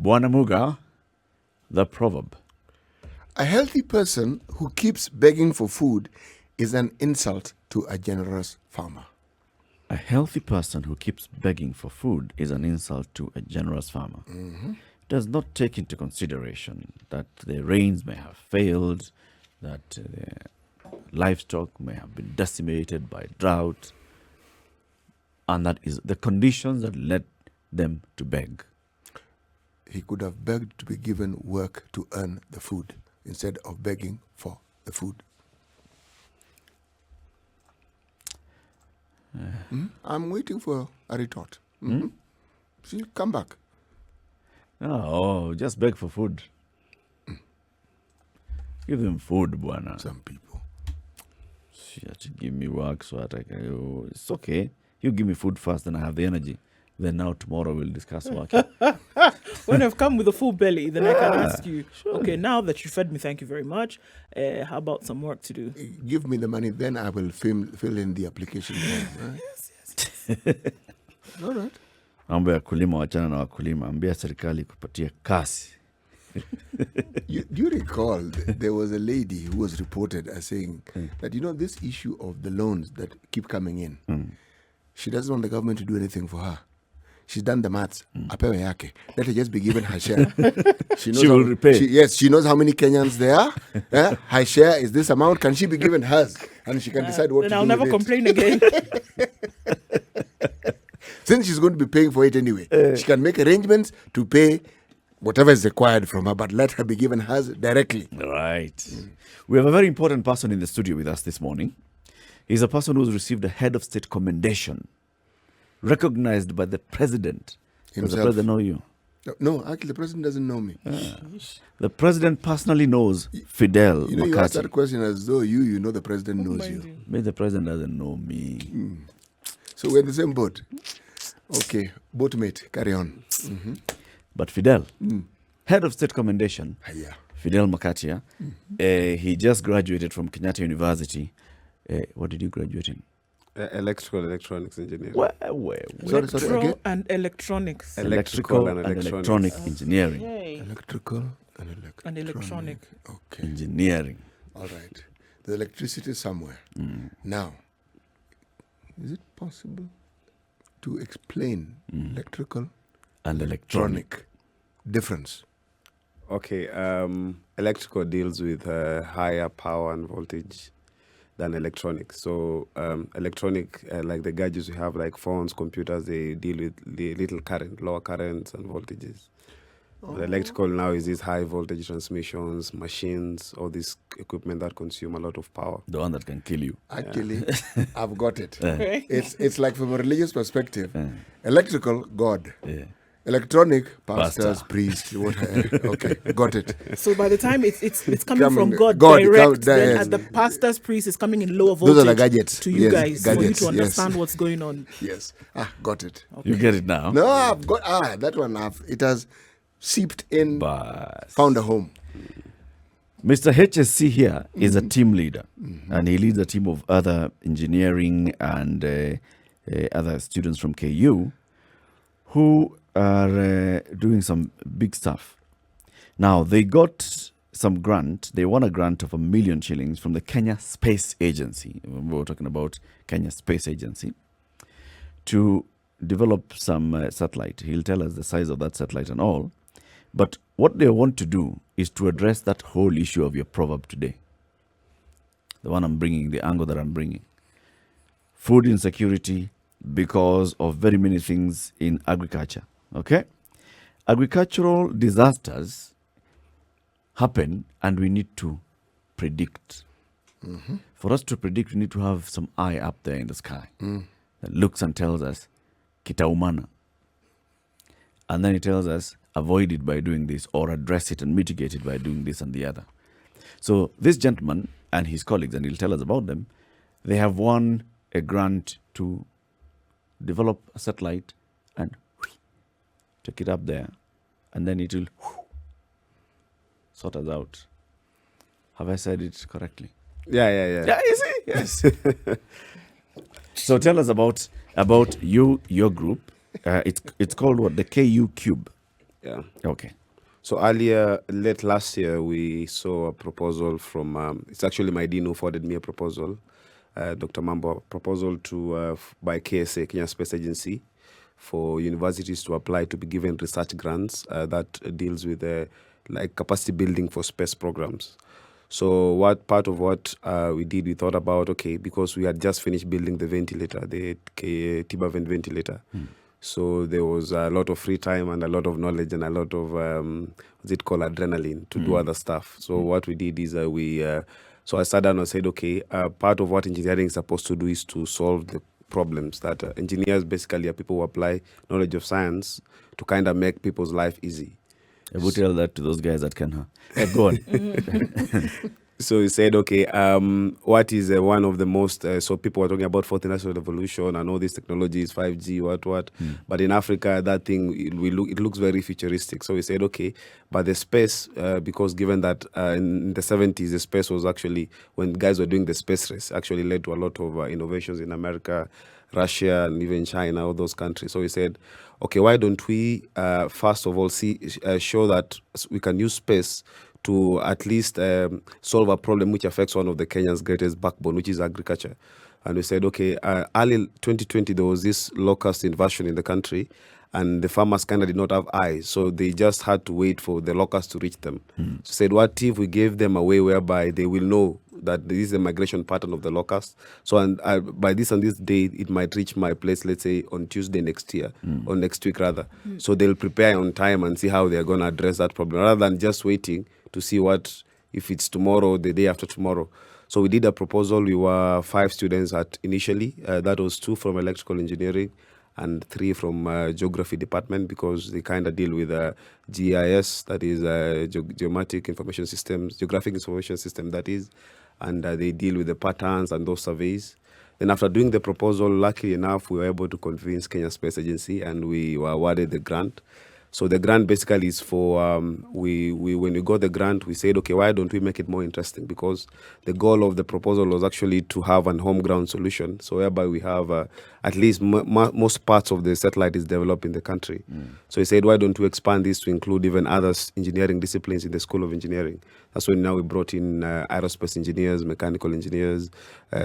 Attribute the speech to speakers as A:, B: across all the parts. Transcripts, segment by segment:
A: Bwana Muga, the proverb.
B: A healthy person who keeps begging for food is an insult to a generous farmer.
A: A healthy person who keeps begging for food is an insult to a generous farmer.
B: Mm-hmm.
A: Does not take into consideration that the rains may have failed, that the livestock may have been decimated by drought, and that is the conditions that led them to beg.
B: He could have begged to be given work to earn the food instead of begging for the food. I'm waiting for a retort. Mm-hmm. See, come back.
A: Oh, just beg for food. Give them food, Bwana.
B: Some people.
A: Shit, give me work so that I can. It's okay. You give me food first, then I have the energy. Then now tomorrow we'll discuss work.
C: When I've come with a full belly, then I can ask you, okay, now that you fed me, thank you very much. How about some work to do?
B: Give me the money, then I will fill in the application form. Right?
C: Yes.
B: All right.
A: Mambo ya kulima, wachana na wakulima. Ambia serikali kupatia kasi.
B: Do you recall there was a lady who was reported as saying that, this issue of the loans that keep coming in, she doesn't want the government to do anything for her. She's done the maths. Apewe yake. Let her just be given her share. She
A: will repay.
B: She knows how many Kenyans there are. Her share is this amount. Can she be given hers? And she can decide what to do
C: I'll never
B: with
C: complain again.
B: Since she's going to be paying for it anyway, she can make arrangements to pay whatever is required from her, but let her be given hers directly.
A: Right. We have a very important person in the studio with us this morning. He's a person who's received a head of state commendation, recognized by the president. Does the president know you?
B: No, actually, the president doesn't know me.
A: The president personally knows Fidel Makatia.
B: You asked that question as though you know the president knows you.
A: Maybe the president doesn't know me.
B: So we're in the same boat. Okay, boatmate, carry on. Mm-hmm.
A: But Fidel, head of state commendation, Fidel Makatia, he just graduated from Kenyatta University. What did you graduate in?
D: Electrical electronics engineering.
B: Sorry,
C: and electronics.
A: Electrical and electronic engineering.
C: Yay.
B: Electrical and
C: electronic.
B: Okay.
A: Engineering.
B: All right. The electricity somewhere. Now, is it possible to explain electrical
A: and electronic
B: difference?
D: Okay. Electrical deals with higher power and voltage than electronic. So electronic, like the gadgets we have, like phones, computers, they deal with the little current, lower currents and voltages. The electrical now is these high voltage transmissions, machines, all this equipment that consume a lot of power.
A: The one that can kill you.
B: Actually, I've got it. It's like from a religious perspective. Electrical, God. Electronic, pastors, priests. Okay, got it.
C: So by the time it's coming from God direct, then at the pastor's priest is coming in lower voltage.
B: Those are the gadgets.
C: To you guys, for you to understand what's going on.
B: Yes. Got it.
A: Okay. You get it now?
B: No, I've got that one. It has seeped in, found a home.
A: Mr. HSC here is a team leader, and he leads a team of other engineering and other students from KU who are doing some big stuff. Now, they got some grant. They won a grant of 1 million shillings from the Kenya Space Agency. We were talking about Kenya Space Agency to develop some satellite. He'll tell us the size of that satellite and all. But what they want to do is to address that whole issue of your proverb today. The one I'm bringing, the angle that I'm bringing. Food insecurity because of very many things in agriculture. Okay? Agricultural disasters happen and we need to predict. For us to predict, we need to have some eye up there in the sky that looks and tells us, kitaumana. And then it tells us, avoid it by doing this, or address it and mitigate it by doing this and the other. So this gentleman and his colleagues, and he'll tell us about them, they have won a grant to develop a satellite and take it up there, and then it will sort us out. Have I said it correctly?
D: Yeah,
A: you see? Yes. So tell us about your group. It's called what? The KU Cube.
D: Yeah.
A: Okay.
D: So earlier, late last year, we saw a proposal from, it's actually my dean who forwarded me a proposal, Dr. Mambo, proposal to by KSA, Kenya Space Agency, for universities to apply to be given research grants that deals with like capacity building for space programs. So what part of what we did, we thought about, okay, because we had just finished building the ventilator, the Tibavent ventilator. So there was a lot of free time and a lot of knowledge and a lot of, what's it called, adrenaline to do other stuff. So what we did is so I sat down and said, okay, part of what engineering is supposed to do is to solve the problems that engineers basically are people who apply knowledge of science to kind of make people's life easy.
A: I would tell that to those guys at Kenya. Go on.
D: So he said, okay, what is one of the most, so people were talking about fourth industrial revolution and all these technologies, 5G, what. But in Africa, that thing, it looks very futuristic. So he said, okay, but the space, because given that in the 70s, the space was actually, when guys were doing the space race, actually led to a lot of innovations in America, Russia, and even China, all those countries. So he said, okay, why don't we, first of all, show that we can use space to at least solve a problem which affects one of the Kenya's greatest backbone, which is agriculture. And we said, okay, early 2020, there was this locust invasion in the country, and the farmers kind of did not have eyes, so they just had to wait for the locust to reach them. So said, what if we gave them a way whereby they will know that this is a migration pattern of the locust? So and by this and this day, it might reach my place, let's say on Tuesday next year, or next week rather. So they'll prepare on time and see how they're going to address that problem, rather than just waiting to see what, if it's tomorrow, the day after tomorrow. So we did a proposal. We were 5 students initially. That was 2 from electrical engineering and 3 from geography department, because they kind of deal with GIS, that is geographic information system, that is, and they deal with the patterns and those surveys. Then after doing the proposal, luckily enough, we were able to convince Kenya Space Agency, and we were awarded the grant. So the grant basically is for, when we got the grant, we said, okay, why don't we make it more interesting? Because the goal of the proposal was actually to have an home ground solution, so whereby we have at least most parts of the satellite is developed in the country. So he said, why don't we expand this to include even other engineering disciplines in the School of Engineering? That's when now we brought in aerospace engineers, mechanical engineers,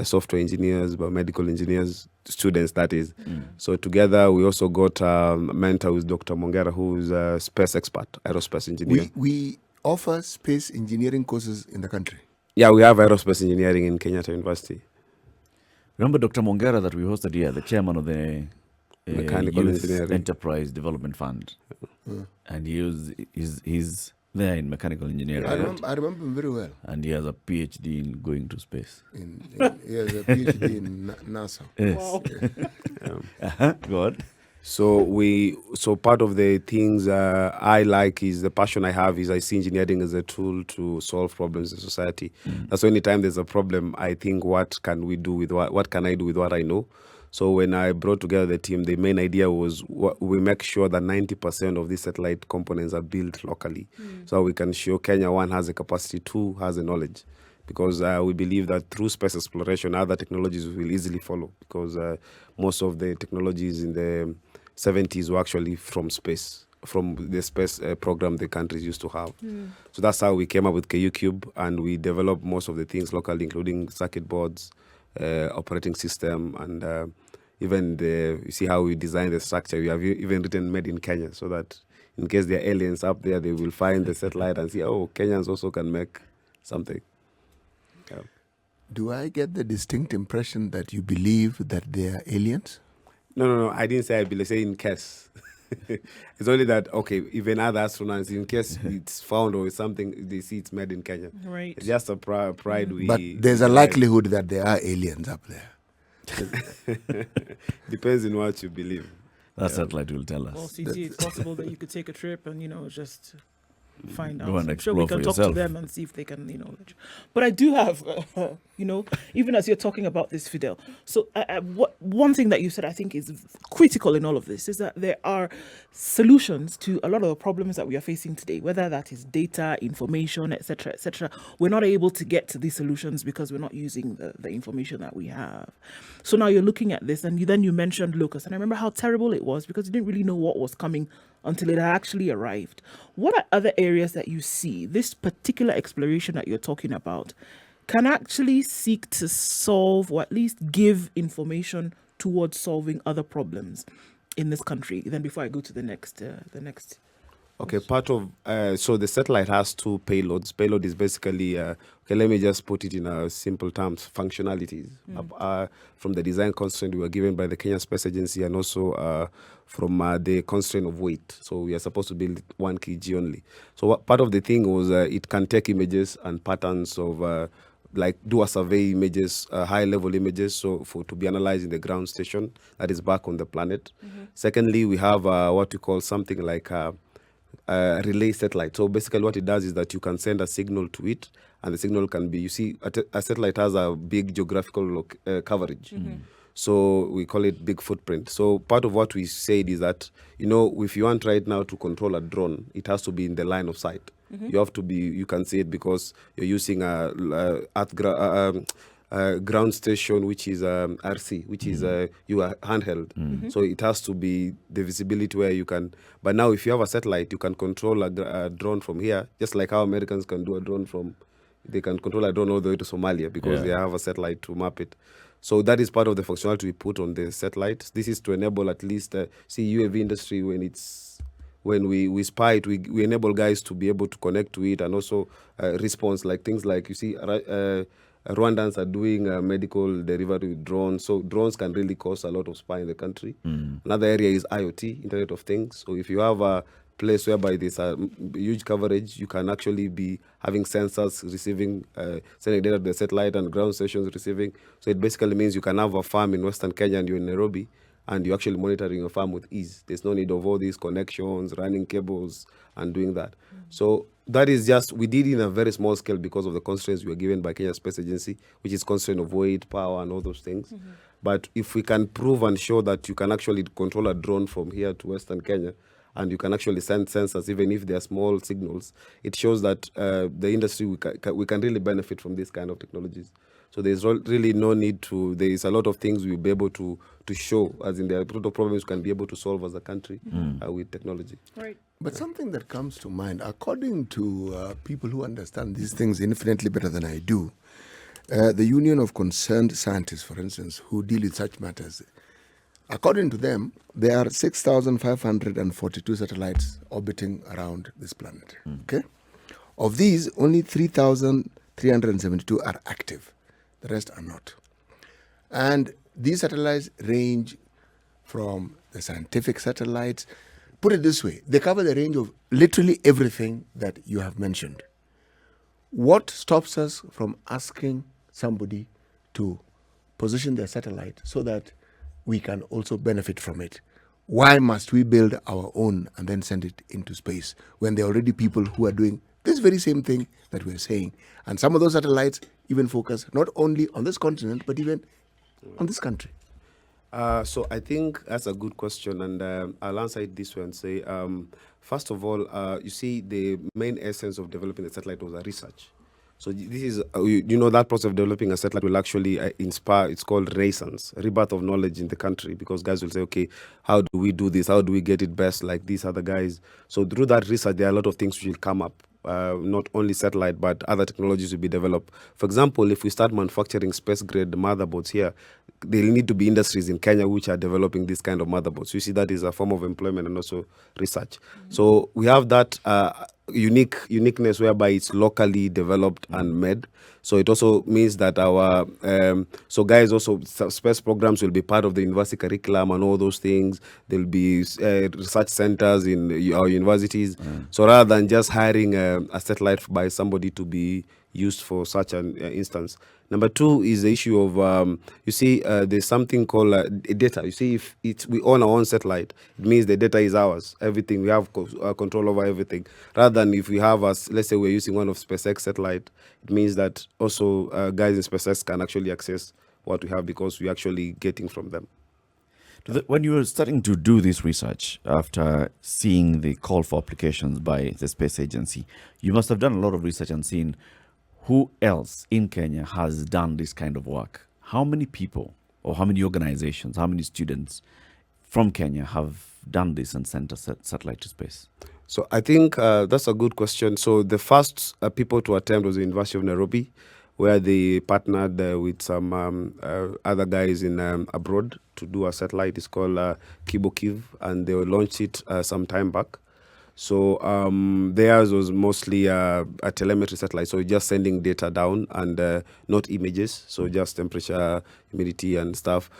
D: software engineers, biomedical engineers, students, that is. So together we also got a mentor who's Dr. Mongera, who's a space expert, aerospace engineer.
B: We offer space engineering courses in the country.
D: Yeah, we have aerospace engineering in Kenyatta University.
A: Remember Dr. Mongera that we hosted here, the chairman of the
D: Mechanical
A: Youth
D: Engineering
A: Enterprise Development Fund. And he's there in mechanical engineering.
B: I remember him very well.
A: And he has a PhD in going to space.
B: He has a PhD in NASA.
A: Yes. Wow. Go on.
D: So part of the things I like is the passion I have is I see engineering as a tool to solve problems in society. That's why anytime there's a problem, I think, what can we do with what can I do with what I know? So when I brought together the team, the main idea was we make sure that 90% of these satellite components are built locally. So we can show Kenya, 1, has the capacity, 2, has the knowledge. Because we believe that through space exploration, other technologies will easily follow. Because most of the technologies in the 70s were actually from space, from the space program the countries used to have. So that's how we came up with KU Cube, and we developed most of the things locally, including circuit boards, operating system, and even you see how we design the structure. We have even written made in Kenya, so that in case there are aliens up there, they will find the satellite and see, oh, Kenyans also can make something. Yeah.
B: Do I get the distinct impression that you believe that they are aliens?
D: No. I didn't say I believe. Say in case. It's only that, okay, even other astronauts, in case it's found or something, they see it's made in Kenya.
C: Right.
D: It's just a pride we...
B: But there's a likelihood that there are aliens up there.
D: Depends on what you believe.
A: That satellite will tell us.
C: Well, CT, it's possible that you could take a trip and, just find out.
A: Go and
C: I'm sure we
A: explore
C: can
A: for
C: talk to
A: yourself.
C: them and see if they can, But I do have, even as you're talking about this, Fidel. So one thing that you said I think is critical in all of this is that there are solutions to a lot of the problems that we are facing today, whether that is data, information, etc., etc. We're not able to get to these solutions because we're not using the information that we have. So now you're looking at this, and then you mentioned locust, and I remember how terrible it was because you didn't really know what was coming until it had actually arrived. What are other areas that you see this particular exploration that you're talking about can actually seek to solve, or at least give information towards solving other problems in this country? Then before I go to the next.
D: Okay, part of so the satellite has two payloads. Payload is basically okay. Let me just put it in simple terms: functionalities from the design constraint we were given by the Kenya Space Agency, and also from the constraint of weight. So we are supposed to build 1 kg only. So what part of the thing was it can take images and patterns of like do a survey images, high level images, so to be analyzed in the ground station that is back on the planet. Secondly, we have what we call something like relay satellite. So basically what it does is that you can send a signal to it, and the signal can be, you see, a satellite has a big geographical coverage. So we call it big footprint. So part of what we said is that, if you want right now to control a drone, it has to be in the line of sight. You have to be, you can see it because you're using a ground station, which is RC, which is you are handheld. So it has to be the visibility where you can. But now, if you have a satellite, you can control a drone from here, just like how Americans can do a drone from. They can control a drone all the way to Somalia because they have a satellite to map it. So that is part of the functionality we put on the satellite. This is to enable at least see UAV industry when we spy it, we enable guys to be able to connect to it, and also response, like things like, you see, Rwandans are doing medical delivery with drones. So drones can really cause a lot of spy in the country. Another area is IoT, Internet of Things. So if you have a place whereby there's a huge coverage, you can actually be having sensors receiving, sending data to the satellite, and ground stations receiving. So it basically means you can have a farm in Western Kenya and you're in Nairobi, and you're actually monitoring your farm with ease. There's no need of all these connections, running cables, and doing that. So that is just, we did it in a very small scale because of the constraints we were given by Kenya Space Agency, which is constraint of weight, power, and all those things. But if we can prove and show that you can actually control a drone from here to Western Kenya, and you can actually send sensors, even if they are small signals, it shows that the industry, we can really benefit from this kind of technologies. So there's really no need to, there is a lot of things we'll be able to show, as in there are a lot of problems we can be able to solve as a country with technology.
C: Right.
B: But something that comes to mind, according to people who understand these things infinitely better than I do, the Union of Concerned Scientists, for instance, who deal with such matters, according to them, there are 6,542 satellites orbiting around this planet. Okay? Of these, only 3,372 are active. The rest are not. And these satellites range from the scientific satellites. Put it this way, they cover the range of literally everything that you have mentioned. What stops us from asking somebody to position their satellite so that we can also benefit from it? Why must we build our own and then send it into space when there are already people who are doing this very same thing that we're saying? And some of those satellites even focus not only on this continent, but even on this country.
D: So I think that's a good question, and I'll answer it this way and say, first of all, you see, the main essence of developing the satellite was a research. So this is, that process of developing a satellite will actually inspire, it's called renaissance, rebirth of knowledge in the country, because guys will say, okay, how do we do this? How do we get it best like these other guys? So through that research, there are a lot of things which will come up. Not only satellite, but other technologies will be developed. For example, if we start manufacturing space-grade motherboards here, there will need to be industries in Kenya which are developing this kind of motherboards. You see, that is a form of employment and also research. So we have that uniqueness whereby it's locally developed and made. So it also means that our so guys also space programs will be part of the university curriculum and all those things. There'll be research centers in our universities. So rather than just hiring a satellite by somebody to be used for such an instance. Number two is the issue of, there's something called data. You see, if we own our own satellite, it means the data is ours. Everything, we have control over everything. Rather than if we have, let's say we're using one of SpaceX satellite, it means that also guys in SpaceX can actually access what we have because we're actually getting from them.
A: When you were starting to do this research, after seeing the call for applications by the space agency, you must have done a lot of research and seen who else in Kenya has done this kind of work. How many people or how many organizations, how many students from Kenya have done this and sent a satellite to space?
D: So I think that's a good question. So the first people to attempt was the University of Nairobi, where they partnered with some other guys in abroad to do a satellite. It's called Kibokiv, and they launched it some time back. So theirs was mostly a telemetry satellite, so just sending data down and not images, so just temperature, humidity and stuff.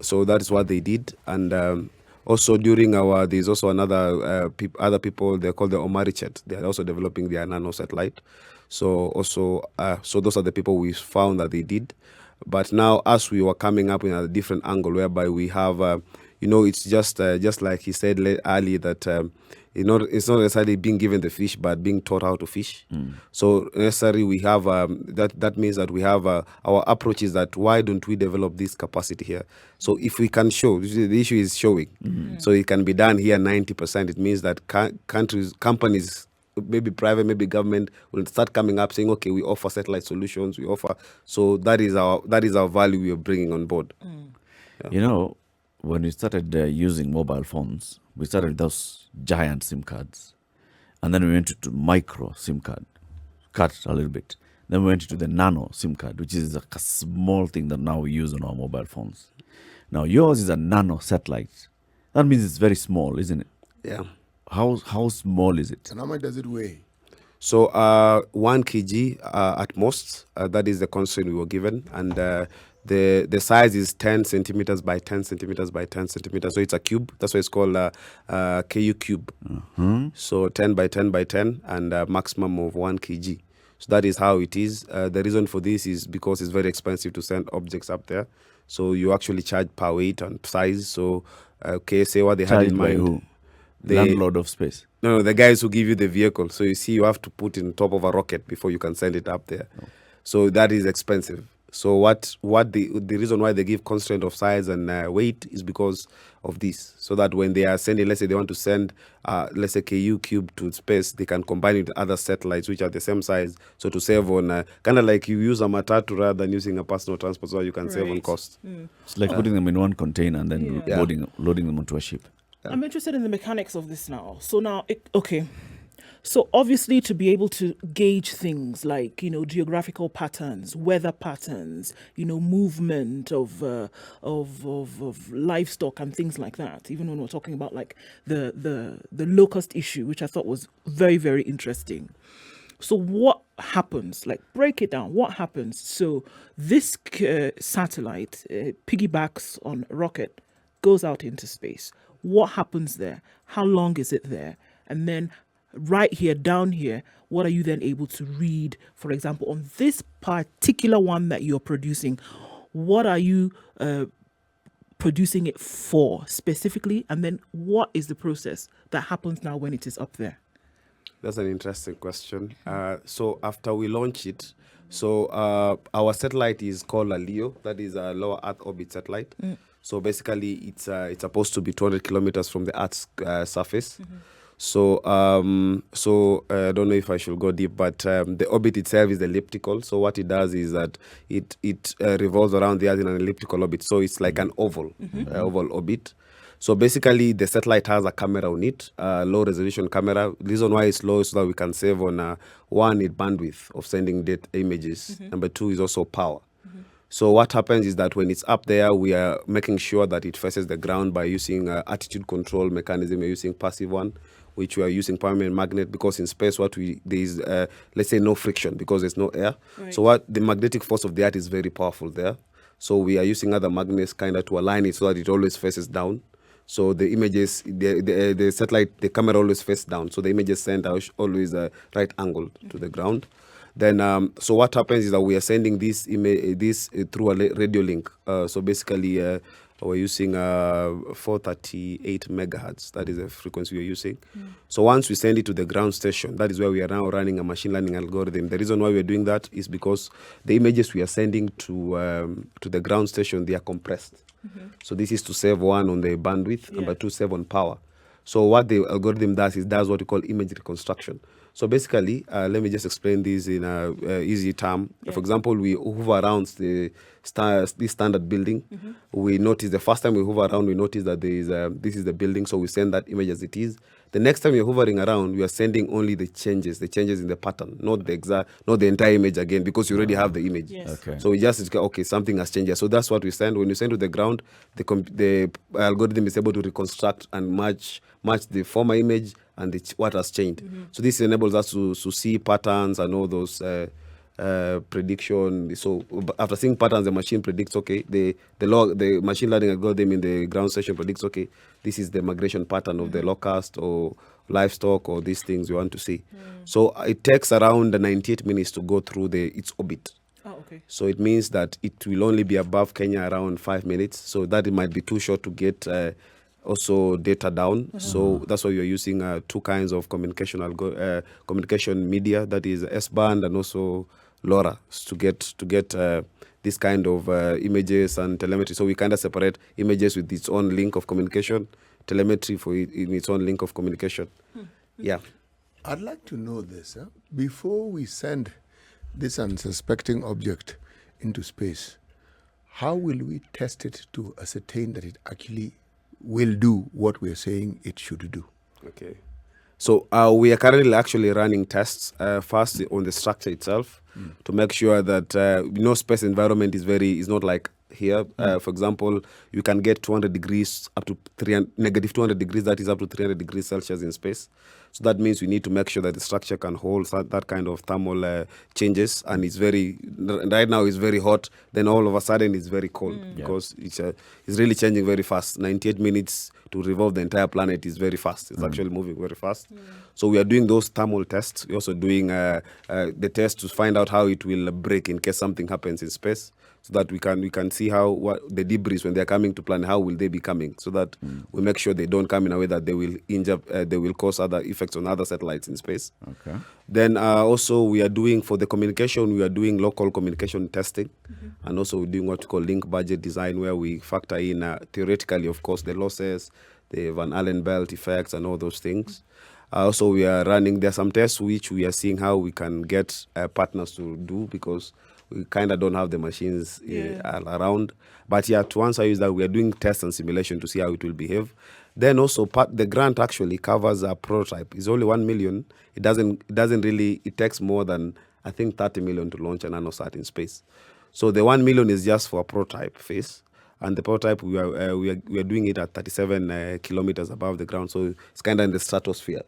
D: So that's what they did. And also during there's also another other people, they're called the Omarichet. They are also developing their Nano-satellite. So also, so those are the people we found that they did. But now, as we were coming up in a different angle, whereby we have, it's just like he said earlier that it's not necessarily being given the fish, but being taught how to fish. So necessarily we have that means that we have our approach is that why don't we develop this capacity here? So if we can show, the issue is showing. So it can be done here 90%. It means that companies, maybe private, maybe government, will start coming up saying, okay, we offer satellite solutions, we offer. So that is our value we are bringing on board.
A: Yeah. When we started using mobile phones, we started with those giant SIM cards. And then we went to micro SIM card, cut a little bit. Then we went to the nano SIM card, which is a small thing that now we use on our mobile phones. Now, yours is a nano satellite. That means it's very small, isn't it?
D: Yeah.
A: How small is it?
B: And how much does it weigh?
D: So 1 kg at most, that is the constraint we were given. And the size is 10 centimeters by 10 centimeters by 10 centimeters. So it's a cube. That's why it's called KU cube. So 10 by 10 by 10 and a maximum of 1 kg. So that is how it is. The reason for this is because it's very expensive to send objects up there. So you actually charge per weight and size. So say what they had in mind.
A: By who? The landlord of space.
D: No, the guys who give you the vehicle. So you see, you have to put it on top of a rocket before you can send it up there. So that is expensive. So what the reason why they give constraint of size and weight is because of this. So that when they are sending, let's say they want to send, let's say KU cube to space, they can combine it with other satellites which are the same size. So to save on, kind of like you use a matatu rather than using a personal transport, so you can save on cost.
A: It's like putting them in one container and then loading them onto a ship.
C: I'm interested in the mechanics of this now. So now, so obviously to be able to gauge things like, geographical patterns, weather patterns, movement of livestock and things like that, even when we're talking about like the locust issue, which I thought was very, very interesting. So what happens? Like, break it down. What happens? So this satellite piggybacks on a rocket, goes out into space. What happens there? How long is it there? And then right here, down here, what are you then able to read? For example, on this particular one that you're producing, what are you producing it for specifically? And then what is the process that happens now when it is up there?
D: That's an interesting question. So after we launch it, our satellite is called a LEO, that is a lower Earth orbit satellite. So basically, it's supposed to be 200 kilometers from the Earth's surface. So I don't know if I should go deep, but the orbit itself is elliptical. So what it does is that it revolves around the Earth in an elliptical orbit. So it's like an oval orbit. So basically, the satellite has a camera on it, low resolution camera. The reason why it's low is so that we can save on one, bandwidth of sending data images. Number two is also power. So what happens is that when it's up there, we are making sure that it faces the ground by using attitude control mechanism. We're using passive one, which we are using permanent magnet, because in space there is let's say no friction because there's no air. Right. So the magnetic force of the Earth is very powerful there. So we are using other magnets kind of to align it so that it always faces down. So the images, the satellite, the camera always faces down. So the images sent are always right angled to the ground. Then, so what happens is that we are sending this through a radio link. So basically, we're using 438 megahertz. That is the frequency we're using. So once we send it to the ground station, that is where we are now running a machine learning algorithm. The reason why we're doing that is because the images we are sending to the ground station, they are compressed. So this is to save one on the bandwidth, number two, save on power. So what the algorithm does is does what we call image reconstruction. So basically, let me just explain this in a easy term.
C: Yeah.
D: For example, we hover around this standard building. We notice the first time we hover around, we notice that there is this is the building, so we send that image as it is. The next time you're hovering around, we are sending only the changes in the pattern, not the entire image again, because you already have the image.
C: Yes.
A: Okay.
D: So we just okay, something has changed. So that's what we send. When you send to the ground, the algorithm is able to reconstruct and match the former image and what has changed. So this enables us to see patterns and all those prediction. So after seeing patterns, the machine predicts, okay, the machine learning algorithm in the ground session predicts, okay, this is the migration pattern of the locust or livestock or these things we want to see. So it takes around 98 minutes to go through its orbit.
C: Oh, okay.
D: So it means that it will only be above Kenya around 5 minutes. So that it might be too short to get also data down. So that's why you're using two kinds of communication media, that is S-band and also LoRa, to get this kind of images and telemetry. So we kind of separate images with its own link of communication, telemetry in its own link of communication. Yeah.
B: I'd like to know this. Before we send this unsuspecting object into space, how will we test it to ascertain that it actually will do what we're saying it should do?
D: Okay. So we are currently actually running tests first on the structure itself to make sure that space environment is not like here. For example, you can get 200 degrees up to negative 200 degrees, that is up to 300 degrees Celsius in space. So that means we need to make sure that the structure can hold that kind of thermal changes. And right now it's very hot, then all of a sudden it's very cold because it's really changing very fast. 98 minutes to revolve the entire planet is very fast. It's actually moving very fast. So we are doing those thermal tests. We're also doing the test to find out how it will break in case something happens in space, so that we can see what the debris, when they're coming to planet, how will they be coming, so that we make sure they don't come in a way that they will injure, they will cause other effects on other satellites in space.
A: Okay.
D: Then also we are doing, for the communication, we are doing local communication testing, and also we're doing what we call link budget design, where we factor in theoretically, of course, the losses, the Van Allen belt effects, and all those things. Also, we are running, there are some tests which we are seeing how we can get partners to do, because we kind of don't have the machines around. But yeah, to answer is that we are doing tests and simulation to see how it will behave. Then also the grant actually covers a prototype. It's only 1 million. It doesn't really, it takes more than, I think, 30 million to launch a nanosat in space. So the 1 million is just for a prototype phase. And the prototype, we are doing it at 37 kilometers above the ground. So it's kind of in the stratosphere.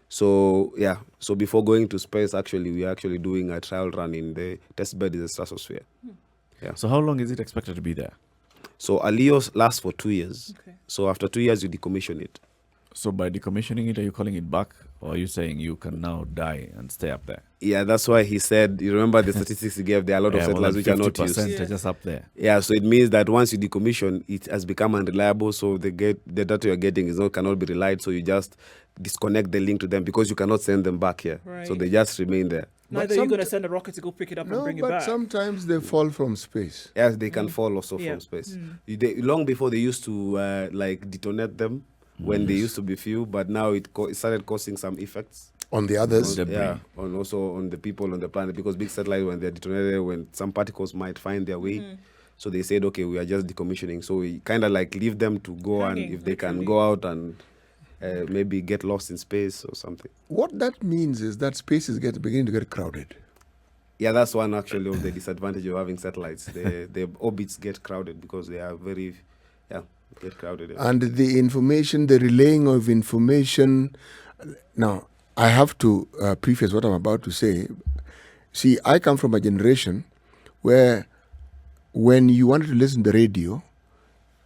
D: So yeah, so before going to space, actually, we are actually doing a trial run in the test bed in the stratosphere. Yeah.
A: So how long is it expected to be there?
D: So a LEO lasts for 2 years.
C: Okay.
D: So after 2 years, you decommission it.
A: So by decommissioning it, are you calling it back, or are you saying you can now die and stay up there?
D: Yeah, that's why he said, you remember the statistics he gave, there are a lot of satellites which are not used.
A: 50% are just up there.
D: Yeah, so it means that once you decommission, it has become unreliable, so the data you're getting cannot be relied, so you just disconnect the link to them, because you cannot send them back here.
C: Right.
D: So they just remain there.
C: Neither you're going to send a rocket to go pick it up and bring it
B: but
C: back.
B: sometimes they fall from space.
D: Yes, they can fall also
C: Yeah.
D: from space. Long before they used to detonate them, when they used to be few, but now it started causing some effects.
B: On the others,
A: Debris.
D: Yeah, and also on the people on the planet, because big satellites, when they're detonated, when some particles might find their way, so they said, okay, we are just decommissioning. So we kind of like leave them to go,
C: Hanging,
D: and if they can
C: literally.
D: go out and maybe get lost in space or something.
B: what that means is that space is beginning to get crowded.
D: Yeah, that's one actually of the disadvantage of having satellites. The orbits get crowded because they are very, get crowded. Yeah.
B: And the information, the relaying of information. Now, I have to preface what I'm about to say. See, I come from a generation where when you wanted to listen to the radio,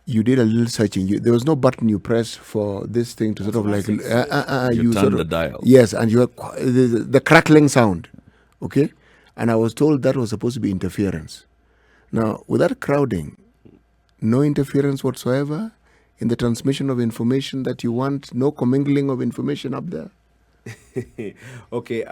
B: you did a little searching. There was no button you press for this thing to sort of like...
A: You
B: sort
A: turn
B: of,
A: the dial.
B: Yes, and you had the crackling sound, okay? And I was told that was supposed to be interference. Now, without crowding, no interference whatsoever in the transmission of information that you want, no commingling of information up there.
D: Okay,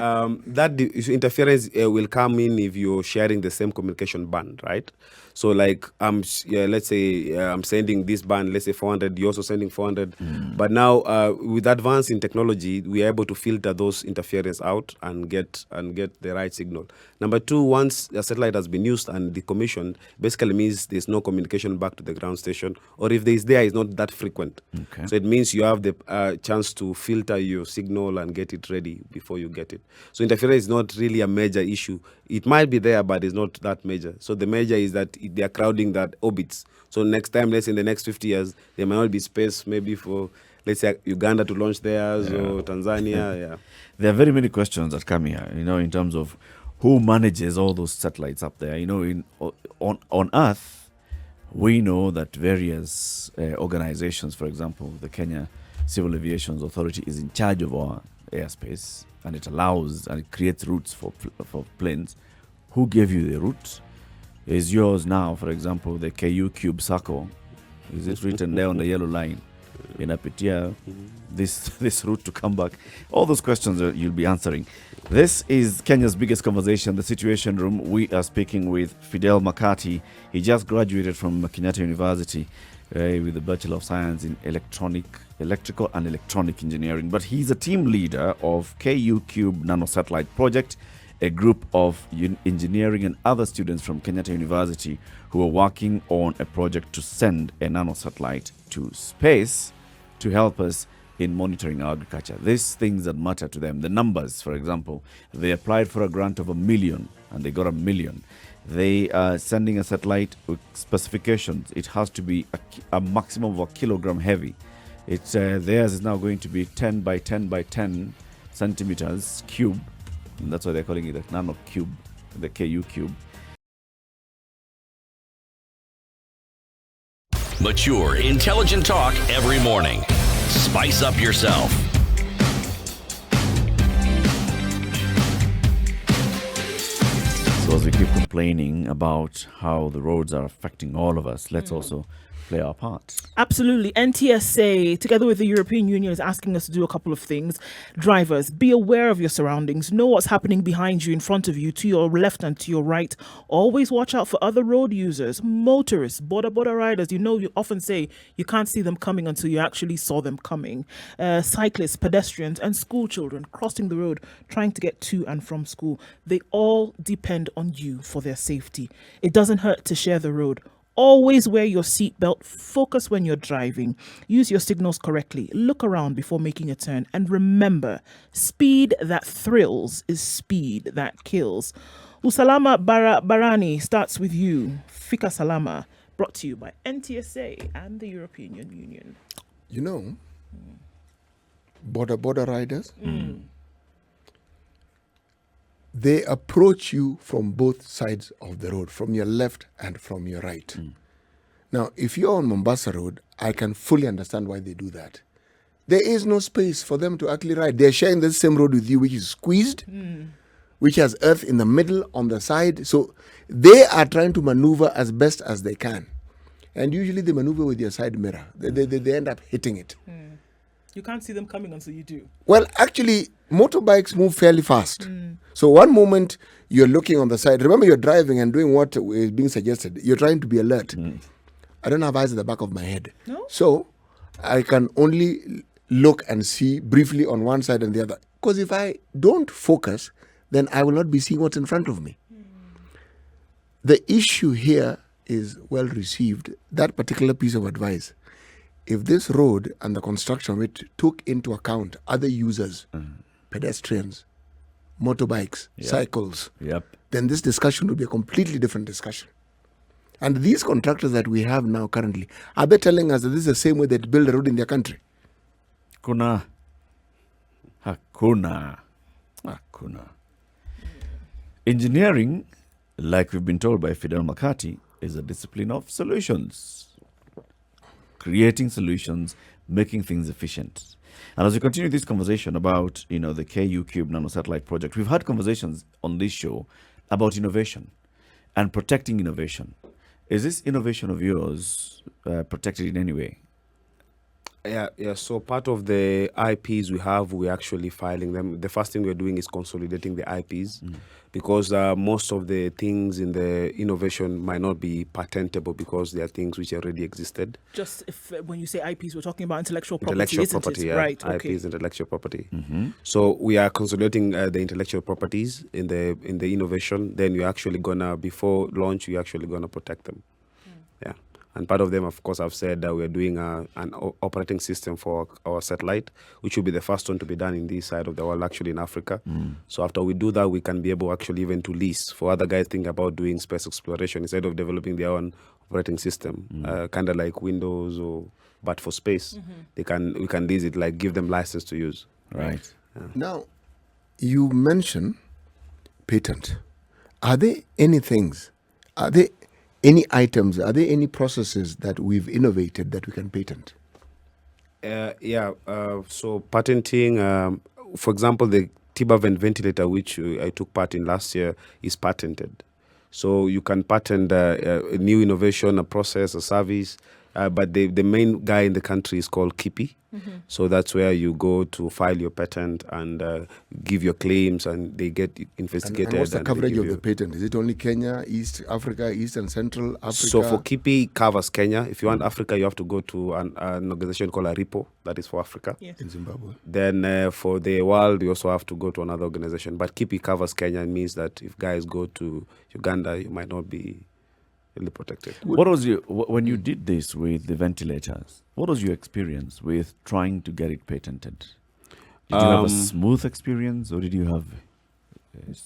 D: interference will come in if you're sharing the same communication band, right? So, like, let's say I'm sending this band, let's say 400, you're also sending 400. But now, with advance in technology, we are able to filter those interference out and get the right signal. Number two, once a satellite has been used and decommissioned, basically means there's no communication back to the ground station, or if there is, it's not that frequent.
A: Okay.
D: So it means you have the chance to filter your signal and get it ready before you get it. So interference is not really a major issue. It might be there, but it's not that major. So the major is that they are crowding that orbits. So next time, let's say in the next 50 years, there might not be space maybe for, let's say, Uganda to launch theirs or Tanzania. Yeah.
A: There are very many questions that come here, in terms of who manages all those satellites up there. On Earth, we know that various organizations, for example, the Kenya Civil Aviation Authority is in charge of our airspace, and it allows and it creates routes for planes. Who gave you the route? Is yours now, for example, the KU Cube Circle? Is it written there on the yellow line? Inapitia this route to come back? All those questions you'll be answering. This is Kenya's biggest conversation, the Situation Room. We are speaking with Fidel Makatia. He just graduated from Kenyatta University with a Bachelor of Science in Electrical and Electronic Engineering. But he's a team leader of KU Cube Nano-satellite project, a group of engineering and other students from Kenyatta University who are working on a project to send a nano-satellite to space to help us in monitoring agriculture. These things that matter to them, the numbers, for example, they applied for a grant of $1 million and they got $1 million. They are sending a satellite with specifications. It has to be a maximum of 1 kilogram heavy. Theirs is now going to be 10 by 10 by 10 centimeters cube. And that's why they're calling it the nano cube, the KU cube.
E: Mature, intelligent talk every morning. Spice up yourself.
A: So as we keep complaining about how the roads are affecting all of us, let's also play our part.
C: Absolutely. NTSA, together with the European Union, is asking us to do a couple of things. Drivers, be aware of your surroundings. Know what's happening behind you, in front of you, to your left and to your right. Always watch out for other road users, motorists, border riders. You often say you can't see them coming until you actually saw them coming. Cyclists, pedestrians, and school children crossing the road, trying to get to and from school. They all depend on you for their safety. It doesn't hurt to share the road. Always wear your seatbelt, focus when you're driving, use your signals correctly, look around before making a turn, and remember, speed that thrills is speed that kills. Usalama Barani starts with you. Fika Salama, brought to you by NTSA and the European Union.
B: Border riders, they approach you from both sides of the road, from your left and from your right. Now, if you're on Mombasa Road, I can fully understand why they do that. There is no space for them to actually ride. They're sharing the same road with you, which is squeezed, which has earth in the middle, on the side. So they are trying to maneuver as best as they can. And usually they maneuver with your side mirror. They end up hitting it.
C: You can't see them coming until you do.
B: Well, actually, motorbikes move fairly fast. So one moment you're looking on the side. Remember, you're driving and doing what is being suggested. You're trying to be alert. I don't have eyes at the back of my head.
C: No?
B: So I can only look and see briefly on one side and the other. Because if I don't focus, then I will not be seeing what's in front of me. The issue here is well received. That particular piece of advice. If this road and the construction of it took into account other users, pedestrians, motorbikes, cycles, then this discussion would be a completely different discussion. And these contractors that we have now currently, are they telling us that this is the same way they build a road in their country?
A: Hakuna. Engineering, like we've been told by Fidel Makatia, is a discipline of solutions. Creating solutions, making things efficient. And as we continue this conversation about, the KU Cube Nano-satellite project, we've had conversations on this show about innovation and protecting innovation. Is this innovation of yours protected in any way?
D: Yeah. So part of the IPs we have, we're actually filing them. The first thing we're doing is consolidating the IPs because most of the things in the innovation might not be patentable because they are things which already existed.
C: Just if when you say IPs, we're talking about intellectual property,
D: Intellectual
C: isn't
D: property,
C: it?
D: yeah.
C: Right.
D: IP
C: Okay.
D: is intellectual property. So we are consolidating the intellectual properties in the innovation. Then we're actually gonna, before launch, we're actually gonna protect them. Yeah. And part of them, of course, I've said that we're doing an operating system for our satellite, which will be the first one to be done in this side of the world, actually in Africa. So after we do that, we can be able actually even to lease for other guys think about doing space exploration instead of developing their own operating system, kind of like Windows but for space. We can lease it, like give them license to use.
A: Right.
B: Now, you mention patent. Are there any things? Are there any items? Are there any processes that we've innovated that we can patent?
D: So patenting, for example, the Tiba ventilator, which I took part in last year, is patented. So you can patent a new innovation, a process, a service. But the main guy in the country is called KIPI. So that's where you go to file your patent and give your claims, and they get investigated.
B: And what's the
D: and
B: coverage of the patent? Is it only Kenya, East Africa, East and Central Africa?
D: So for KIPI, covers Kenya. If you want Africa, you have to go to an organization called ARIPO, that is for Africa.
C: Yeah.
B: In Zimbabwe.
D: Then for the world, you also have to go to another organization. But KIPI covers Kenya. It means that if guys go to Uganda, you might not be really protected.
A: What was when you did this with the ventilators? What was your experience with trying to get it patented? Did you have a smooth experience, or did you have?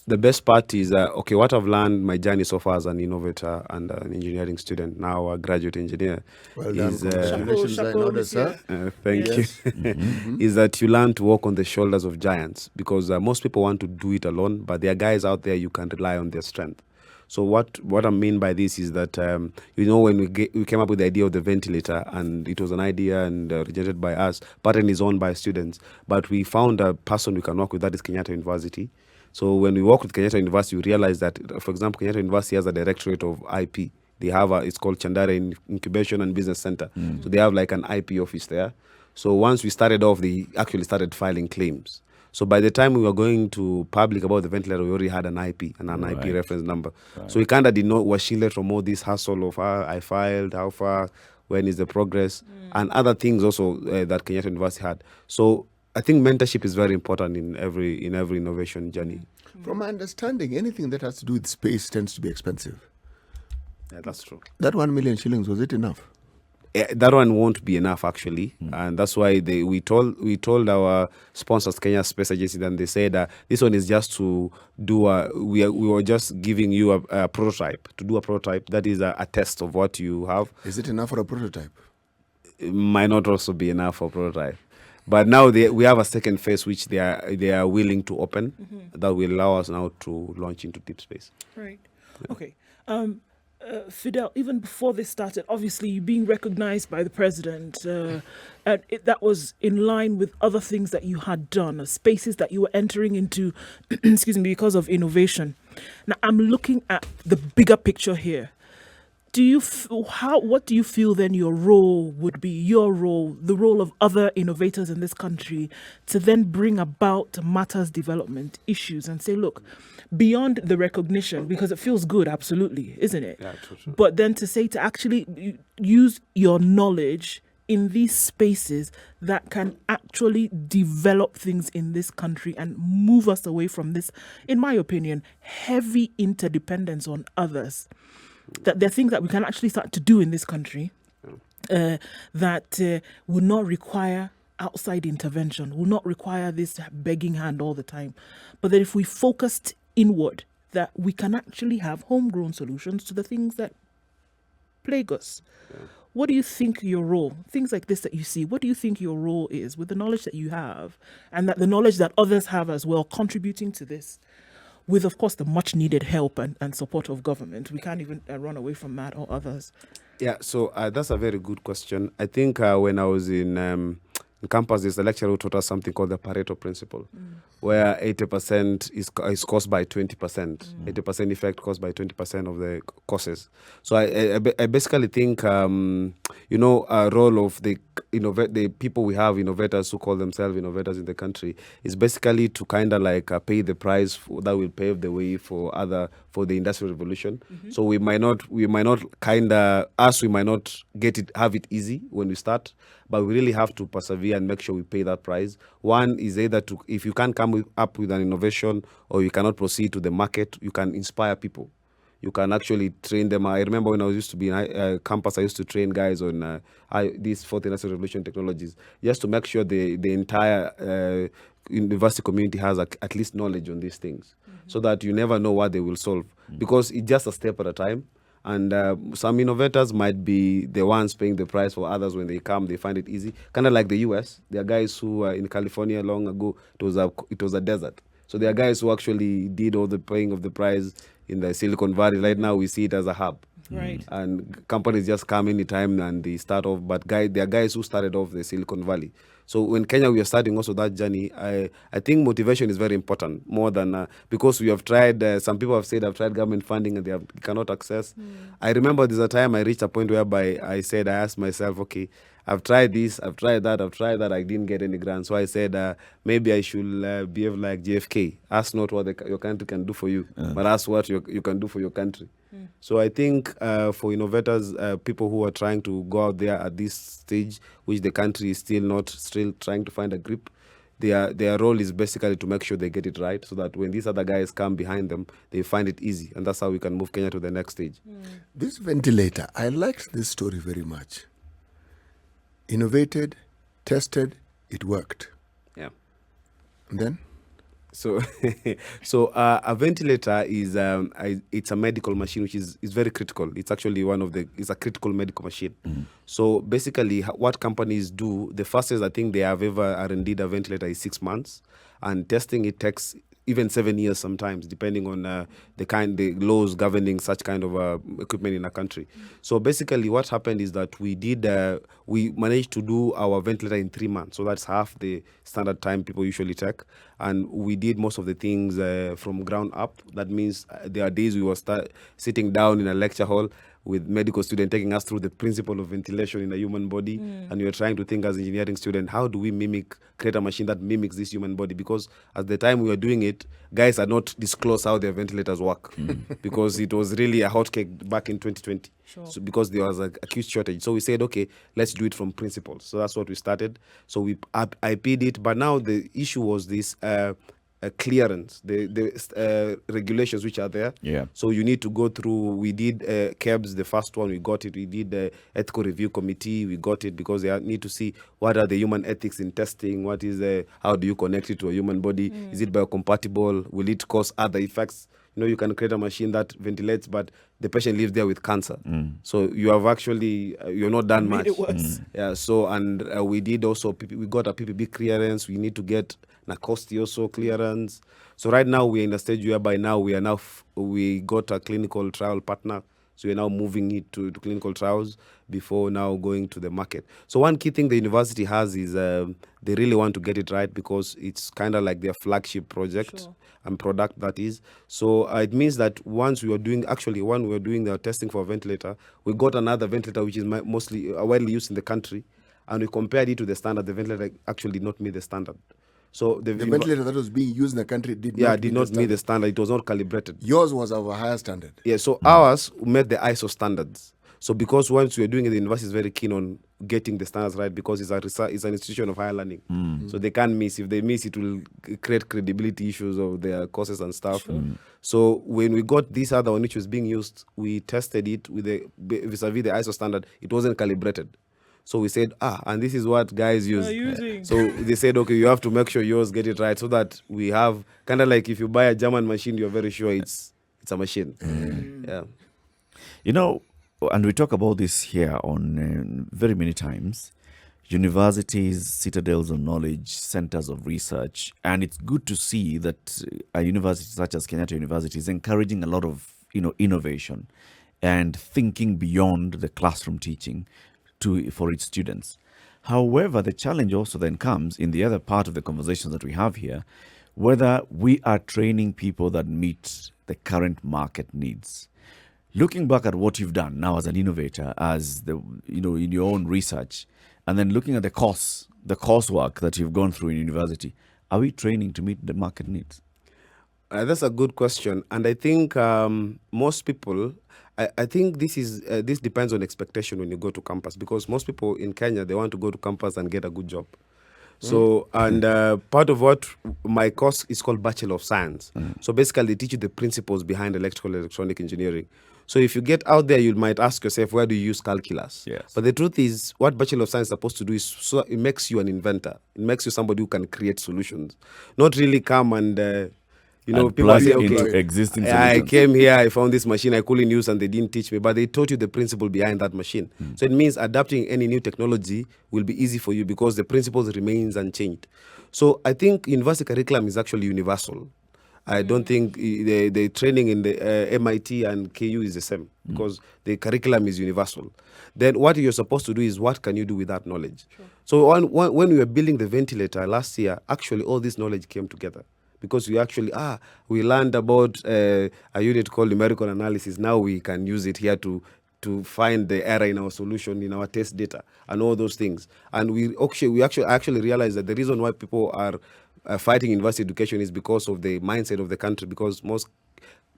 D: The best part is what I've learned my journey so far as an innovator and an engineering student, now a graduate engineer.
B: Well done.
D: Is,
B: Congratulations, I know that, sir.
D: Thank
C: Yes.
D: you. Is that you learn to walk on the shoulders of giants, because most people want to do it alone, but there are guys out there you can rely on their strength. So what I mean by this is that when we came up with the idea of the ventilator, and it was an idea and rejected by us. Patent is owned by students, but we found a person we can work with, that is Kenyatta University. So when we work with Kenyatta University, we realize that, for example, Kenyatta University has a directorate of IP. They have it's called Chandara Incubation and Business Center. So they have like an IP office there. So once we started off, they actually started filing claims. So by the time we were going to public about the ventilator, we already had an IP and an IP reference number. Right. So we kind of did not was shielded from all this hassle of I filed, how far, when is the progress, and other things also that Kenyatta University had. So I think mentorship is very important in every innovation journey.
B: From my understanding, anything that has to do with space tends to be expensive.
D: Yeah, that's true.
B: That 1 million shillings, was it enough?
D: That one won't be enough, actually, and that's why we told our sponsors, Kenya Space Agency, and they said this one is just to do we were just giving you a prototype, to do a prototype that is a test of what you have.
B: Is it enough for a prototype?
D: It might not also be enough for a prototype, but now we have a second phase which they are willing to open, that will allow us now to launch into deep space.
C: Right. Yeah. Okay. Fidel, even before this started, obviously you being recognized by the president, and that was in line with other things that you had done, spaces that you were entering into, excuse me, because of innovation. Now I'm looking at the bigger picture here. What do you feel then your role would be, the role of other innovators in this country, to then bring about matters development issues and say, look, beyond the recognition, because it feels good, absolutely, isn't it?
D: Yeah, true.
C: But then to actually use your knowledge in these spaces that can actually develop things in this country and move us away from this, in my opinion, heavy interdependence on others. That there are things that we can actually start to do in this country that will not require outside intervention, will not require this begging hand all the time. But that if we focused inward, that we can actually have homegrown solutions to the things that plague us. Yeah. What do you think your role, things like this that you see, what do you think your role is with the knowledge that you have, and that the knowledge that others have as well, contributing to this? With, of course, the much needed help and support of government. We can't even run away from that or others.
D: Yeah, so that's a very good question. I think when I was in In campus, there's a lecturer who taught us something called the Pareto Principle, where 80% is caused by 20%. 80% effect caused by 20% of the causes. So I basically think, a role of the people we have, innovators who call themselves innovators in the country, is basically to kind of like pay the price that will pave the way for the industrial revolution. So we might not have it easy when we start, but we really have to persevere and make sure we pay that price. One is either if you can't come up with an innovation or you cannot proceed to the market, you can inspire people. You can actually train them. I remember when I used to be in campus, I used to train guys on these fourth industrial revolution technologies, just to make sure the entire university community has at least knowledge on these things, so that you never know what they will solve, because it's just a step at a time. And some innovators might be the ones paying the price for others. When they come, they find it easy. Kind of like the US. There are guys who in California long ago, it was a desert. So there are guys who actually did all the paying of the price in the Silicon Valley. Right now, we see it as a hub.
C: Right.
D: And companies just come anytime and they start off. But there are guys who started off the Silicon Valley. So in Kenya, we are starting also that journey. I think motivation is very important, more than because we have tried. Some people have said I've tried government funding and they cannot access. I remember there's a time I reached a point whereby I asked myself, okay, I've tried this, I've tried that, I didn't get any grant. So I said, maybe I should behave like JFK. Ask not what your country can do for you, but ask what you can do for your country. So I think for innovators, people who are trying to go out there at this stage, which the country is still trying to find a grip, their role is basically to make sure they get it right, so that when these other guys come behind them, they find it easy. And that's how we can move Kenya to the next stage.
B: This ventilator, I liked this story very much. Innovated, tested, it worked.
D: Yeah.
B: And then?
D: So, a ventilator is it's a medical machine which is very critical. It's actually it's a critical medical machine. So basically, what companies do, the fastest I think they have ever R&D'd a ventilator is 6 months, and testing it takes even 7 years sometimes, depending on the laws governing such kind of equipment in a country. So basically, what happened is that we managed to do our ventilator in 3 months. So that's half the standard time people usually take. And we did most of the things from ground up. That means there are days we were sitting down in a lecture hall with medical students taking us through the principle of ventilation in the human body. And we were trying to think as engineering students, how do we create a machine that mimics this human body? Because at the time we were doing it, guys had not disclosed how their ventilators work because it was really a hotcake back in 2020.
C: Sure.
D: So because there was a acute shortage. So we said, okay, let's do it from principles. So that's what we started. So we IP'd it. But now the issue was this clearance, the regulations which are there.
A: Yeah.
D: So you need to go through. We did KEBS, the first one, we got it. We did the ethical review committee, we got it, because they need to see what are the human ethics in testing. What is how do you connect it to a human body? Is it biocompatible? Will it cause other effects? You can create a machine that ventilates, but the patient lives there with cancer. So you have actually you're not done much.
C: It was.
D: Yeah. So and we did also we got a PPB clearance. We need to get NACOSTI also clearance. So right now we're in a stage whereby now we got a clinical trial partner. So we're now moving it to clinical trials before now going to the market. So one key thing the university has is they really want to get it right, because it's kind of like their flagship project and product, that is. So it means that when we were doing the testing for a ventilator, we got another ventilator which is mostly widely used in the country, and we compared it to the standard. The ventilator actually did not meet the standard. So the
B: ventilator that was being used in the country did not
D: meet the standard. It was not calibrated.
B: Yours was of a higher standard.
D: Yeah, so ours met the ISO standards. So because once we are doing it, the university is very keen on getting the standards right, because it's an institution of higher learning. So they can't miss. If they miss, it will create credibility issues of their courses and stuff. So when we got this other one which was being used, we tested it with vis-a-vis the ISO standard. It wasn't calibrated. So we said, and this is what guys use. So they said, okay, you have to make sure yours get it right, so that we have kind of like if you buy a German machine, you're very sure it's a machine. Yeah.
A: And we talk about this here on very many times. Universities, citadels of knowledge, centers of research, and it's good to see that a university such as Kenyatta University is encouraging a lot of innovation and thinking beyond the classroom teaching for its students. However, the challenge also then comes in the other part of the conversations that we have here, whether we are training people that meet the current market needs. Looking back at what you've done now as an innovator, as in your own research, and then looking at the coursework that you've gone through in university, are we training to meet the market needs?
D: That's a good question, and I think most people. I think this depends on expectation when you go to campus, because most people in Kenya, they want to go to campus and get a good job. So, and part of what my course is called Bachelor of Science. So basically, they teach you the principles behind electrical and electronic engineering. So if you get out there, you might ask yourself, where do you use calculus?
A: Yes.
D: But the truth is, what Bachelor of Science is supposed to do is, so it makes you an inventor. It makes you somebody who can create solutions. Not really come and...
A: and
D: people
A: plug
D: say,
A: into
D: okay,
A: existing
D: I
A: solutions.
D: came here, I found this machine I couldn't use and they didn't teach me, but they taught you the principle behind that machine. So it means adapting any new technology will be easy for you because the principles remains unchanged. So I think university curriculum is actually universal. I don't think the training in the MIT and KU is the same, because the curriculum is universal. Then what you're supposed to do is, what can you do with that knowledge? Sure. So when we were building the ventilator last year, actually all this knowledge came together. Because we actually, we learned about a unit called numerical analysis. Now we can use it here to find the error in our solution, in our test data, and all those things. And we actually realized that the reason why people are fighting university education is because of the mindset of the country, because most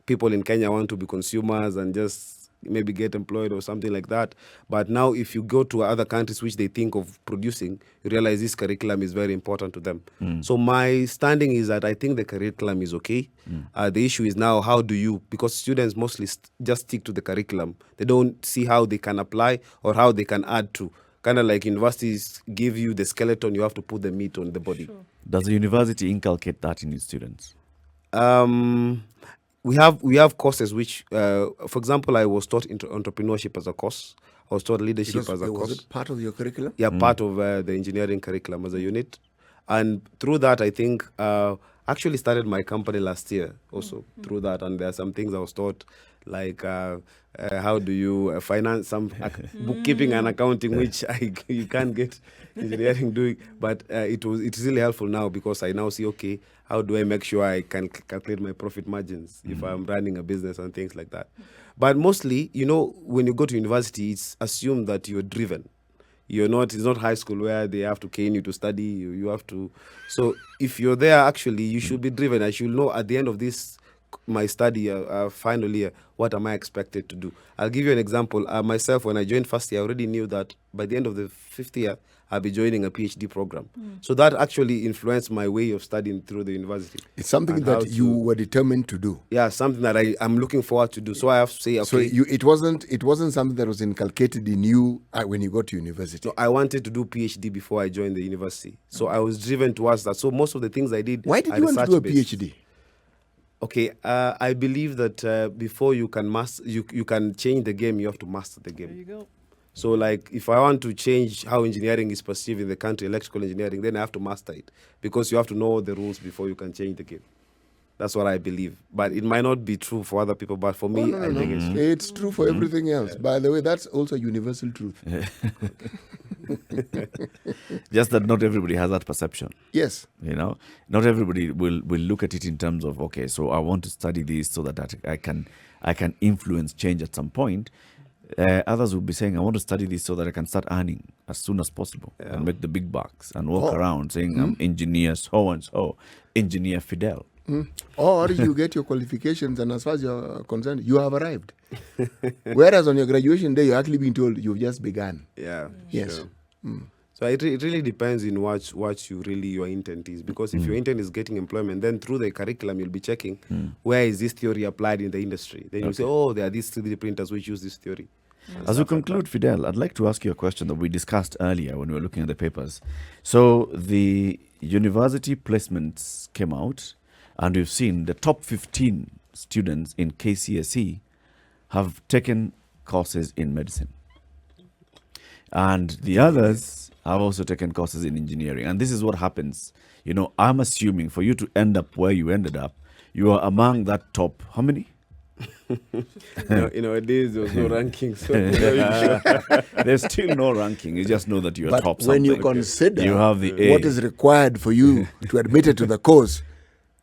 D: people in Kenya want to be consumers and just maybe get employed or something like that. But now if you go to other countries which they think of producing, you realize this curriculum is very important to them. So my standing is that I think the curriculum is okay. The issue is now, how do you, because students mostly just stick to the curriculum. They don't see how they can apply or how they can add to. Kind of like universities give you the skeleton, you have to put the meat on the body.
C: Sure.
A: Does the university inculcate that in its students?
D: We have courses which, for example, I was taught entrepreneurship as a course. I was taught leadership as a course.
B: Was it part of your curriculum?
D: Yeah, part of the engineering curriculum as a unit. And through that, I think, actually started my company last year also through that. And there are some things I was taught, like how do you finance some bookkeeping and accounting, which you can't get engineering doing. But it's really helpful now, because I now see, okay, how do I make sure I can calculate my profit margins if I'm running a business and things like that. But mostly, when you go to university, it's assumed that you're driven. It's not high school where they have to cane you to study. You have to. So if you're there, actually, you should be driven. I should know at the end of my study, final year, what am I expected to do? I'll give you an example. Myself, when I joined first year, I already knew that by the end of the fifth year, I'll be joining a PhD program. So that actually influenced my way of studying through the university.
B: It's something that you were determined to do.
D: Yeah, something that I'm looking forward to do. So I have to say, okay.
B: So it wasn't something that was inculcated in you when you got to university.
D: No, I wanted to do PhD before I joined the university. So I was driven towards that. So most of the things I did.
B: Why did you want to do a PhD?
D: Okay, I believe that before you can you can change the game, you have to master the game.
C: There you go.
D: So like, if I want to change how engineering is perceived in the country, electrical engineering, then I have to master it, because you have to know the rules before you can change the game. That's what I believe. But it might not be true for other people, but for me, I think it's true.
B: It's true for everything else. By the way, that's also universal truth.
A: Just that not everybody has that perception.
B: Yes.
A: Not everybody will look at it in terms of, okay, so I want to study this so that I can influence change at some point. Others will be saying, I want to study this so that I can start earning as soon as possible and make the big bucks and walk around saying, I'm engineer so-and-so, engineer Fidel.
B: Or you get your qualifications, and as far as you're concerned, you have arrived. Whereas on your graduation day, you're actually being told you've just begun.
D: Yeah.
B: Yes.
D: Sure. So it really depends in what your intent is. Because if your intent is getting employment, then through the curriculum, you'll be checking where is this theory applied in the industry. Then you'll say, there are these 3D printers which use this theory.
A: As we conclude, Fidel, I'd like to ask you a question that we discussed earlier when we were looking at the papers. So the university placements came out, and we've seen the top 15 students in KCSE have taken courses in medicine. And the others have also taken courses in engineering. And this is what happens. I'm assuming for you to end up where you ended up, you are among that top, how many?
D: Nowadays there was no ranking, so
A: There's still no ranking. You just know that you're
B: But
A: top
B: when you
A: something.
B: consider
A: You have the A.
B: what is required for you to admit it to the course,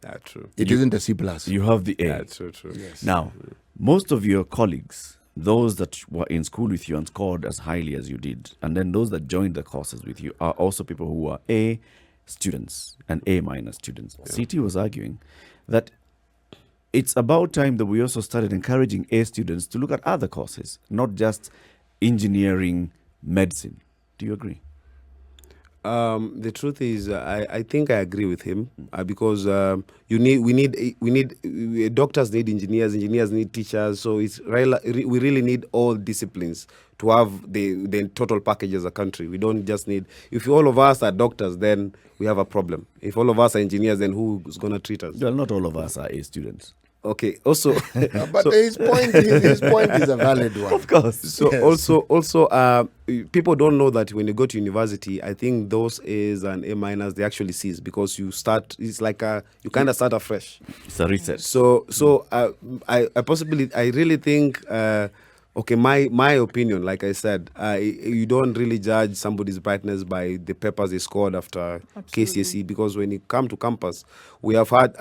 D: that's true.
B: it isn't a C+.
A: You have the A.
D: That's so true.
B: Yes.
A: Now, most of your colleagues, those that were in school with you and scored as highly as you did, and then those that joined the courses with you are also people who are A students and A minus students. CT was arguing that it's about time that we also started encouraging A students to look at other courses, not just engineering, medicine. Do you agree?
D: The truth is, I think I agree with him because doctors need engineers need teachers. So we really need all disciplines to have the total package as a country. We don't just need, if all of us are doctors, then we have a problem. If all of us are engineers, then who's going to treat us?
A: Well, not all of us are A students.
D: Okay. Also,
B: But his point is a valid one.
A: Of course.
D: so
B: Yes.
D: also, people don't know that when you go to university, I think those A's and A minus, they actually C's because you start. It's like you kind of start afresh.
A: It's a reset.
D: So I really think. Okay, my opinion, like I said, you don't really judge somebody's brightness by the papers they scored after KCSE, because when you come to campus, we have had,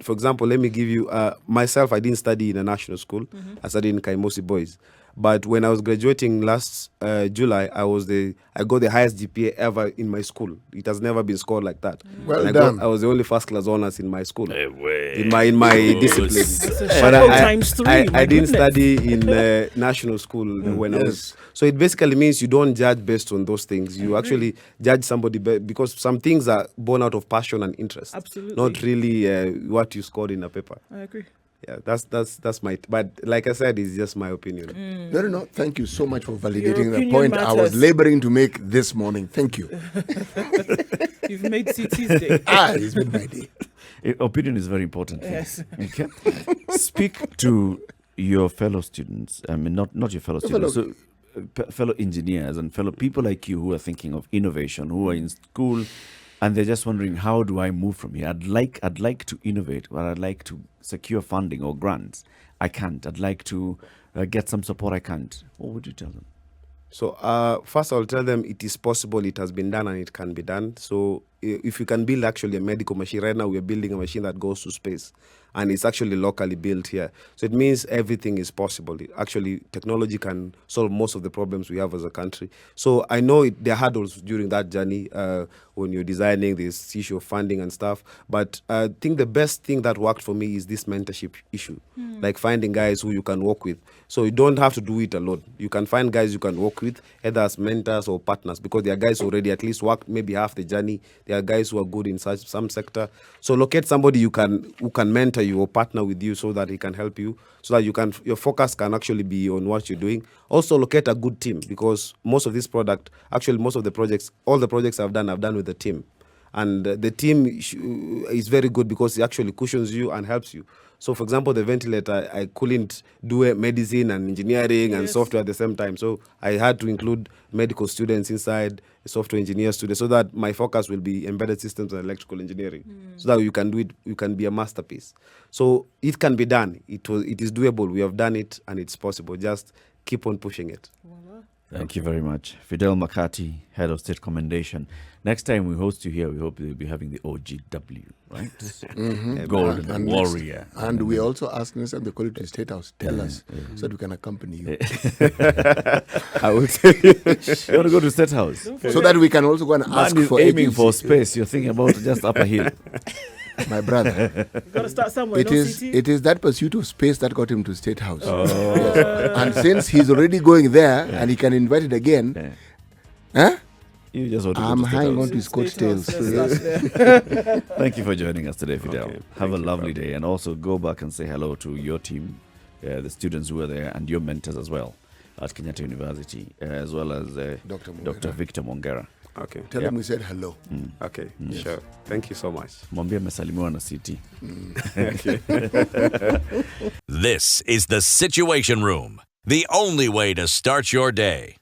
D: for example, let me give you, myself, I didn't study in a national school. I studied in Kaimosi Boys. But when I was graduating last July, I got the highest GPA ever in my school. It has never been scored like that.
B: Well
D: And
B: done.
D: I was the only first class honors in my school. In
A: my
D: my discipline.
C: That's a
D: But
C: shadow times three,
D: I
C: my
D: didn't
C: goodness.
D: study in national school when I was. So it basically means you don't judge based on those things. You actually judge somebody because some things are born out of passion and interest.
C: Absolutely.
D: Not really what you scored in a paper.
C: I agree.
D: Yeah, that's my. But like I said, it's just my opinion.
B: No. Thank you so much for validating the
C: opinion
B: point I was
C: matters.
B: laboring to make this morning. Thank you.
C: You've made CT's day.
B: It's been my day.
A: Opinion is very important.
C: Yes.
A: Okay. Speak to your fellow students. I mean, not your fellow students. So, fellow engineers and fellow people like you who are thinking of innovation, who are in school, and they're just wondering, how do I move from here? I'd like to innovate, but I'd like to secure funding or grants. I can't. I'd like to get some support. I can't. What would you tell them?
D: So first I'll tell them it is possible, it has been done, and it can be done. So if you can build actually a medical machine, right now we are building a machine that goes to space, and it's actually locally built here. So it means everything is possible. Actually, technology can solve most of the problems we have as a country. So I know there are hurdles during that journey when you're designing this issue of funding and stuff. But I think the best thing that worked for me is this mentorship issue, like finding guys who you can work with. So you don't have to do it alone. You can find guys you can work with, either as mentors or partners, because there are guys who already at least worked maybe half the journey. There are guys who are good in some sector. So locate somebody who can mentor you or partner with you so that he can help you, so that your focus can actually be on what you're doing. Also locate a good team, because most of the projects, all the projects I've done with the team. And the team is very good because it actually cushions you and helps you. So, for example, the ventilator, I couldn't do medicine and engineering and software at the same time. So I had to include medical students inside, software engineer students, so that my focus will be embedded systems and electrical engineering. So that you can do it, you can be a masterpiece. So it can be done. It is doable. We have done it, and it's possible. Just keep on pushing it.
A: Thank you very much. Fidel Makatia, Head of State Commendation. Next time we host you here, we hope you'll be having the OGW, right? Golden
B: And
A: Warrior.
B: And we're also asking us, and they call it the State House. Tell us so that we can accompany you.
D: I will tell you.
A: You want to go to State House?
B: So that we can also go and ask
A: Man is
B: for
A: aiming
B: HSC.
A: for space. You're thinking about just up a hill.
B: My brother.
C: You've got to start somewhere.
B: It
C: no
B: is
C: CT?
B: it is that pursuit of space that got him to State House. Yes. And since he's already going there and he can invite it again,
A: You just want to
B: I'm
A: go to State
B: hanging
A: House.
B: on to his
C: State House,
B: coattails.
C: let's start there.
A: Thank you for joining us today, Fidel.
D: Okay,
A: Have a
D: thank you,
A: lovely
D: Bob.
A: day. And also go back and say hello to your team, the students who were there, and your mentors as well at Kenyatta University, as well as Dr. Victor Mongera.
D: Okay.
B: Tell him we said hello.
D: Okay. Sure. Thank you so much.
A: Mwambie amesalimiwa na CT.
E: This is the Situation Room, the only way to start your day.